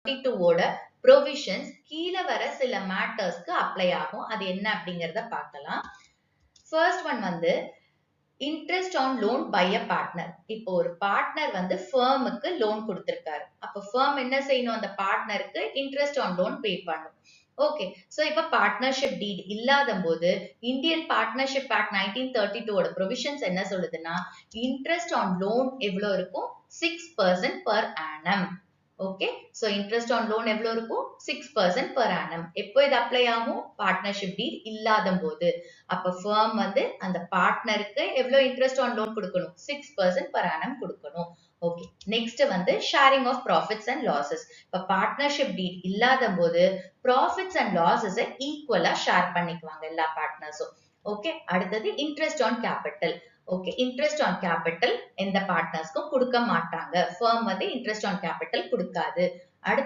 32 provisions கீழ வர சில மேட்டர்ஸ்க்கு அப்ளை ஆகும். அது என்ன அப்படிங்கறத பார்க்கலாம். ஃபர்ஸ்ட் ஒன் வந்து interest on loan by a partner. இப்போ ஒரு பார்ட்னர் வந்து ஃபர்முக்கு லோன் கொடுத்திருக்காரு. அப்ப ஃபர்ம் என்ன செய்யணும்? அந்த பார்ட்னருக்கு இன்ட்ரெஸ்ட் ஆன் லோன் பே பண்ணும். ஓகே, சோ இப்ப பார்ட்னர்ஷிப் டீட் இல்லாத போது இந்தியன் பார்ட்னர்ஷிப் ஆக்ட் 1932 ப்ரொவிஷன்ஸ் என்ன சொல்லுதுன்னா, இன்ட்ரெஸ்ட் ஆன் லோன் எவ்வளவு இருக்கும்? 6% per annum. Okay, so interest on loan எவ்வளவு இருக்கும்? 6% per annum. எப்போ இது அப்ளை ஆகும்? பார்ட்னர்ஷிப் டீட் இல்லாத போது. அப்ப ஃபர்ம் வந்து அந்த பார்ட்னருக்கு எவ்வளவு இன்ட்ரெஸ்ட் ஆன் லோன் கொடுக்கணும்? 6% per annum கொடுக்கணும். ஓகே, நெக்ஸ்ட் வந்து sharing of profits and losses. இப்ப பார்ட்னர்ஷிப் டீட் இல்லாத போது ப்ராஃபிட்ஸ் அண்ட் லாசஸ் ஈக்குவலா ஷேர் பண்ணிக்குவாங்க எல்லா பார்ட்னர்ஸும். ஓகே, அடுத்தது interest on capital. Okay, interest on capital எந்த பார்ட்னர்ஸ்க்கும் கொடுக்க மாட்டாங்க. ஃபர்ம் வந்து இன்ட்ரெஸ்ட் ஆன் கேபிட்டல் கொடுக்காது. அடுத்து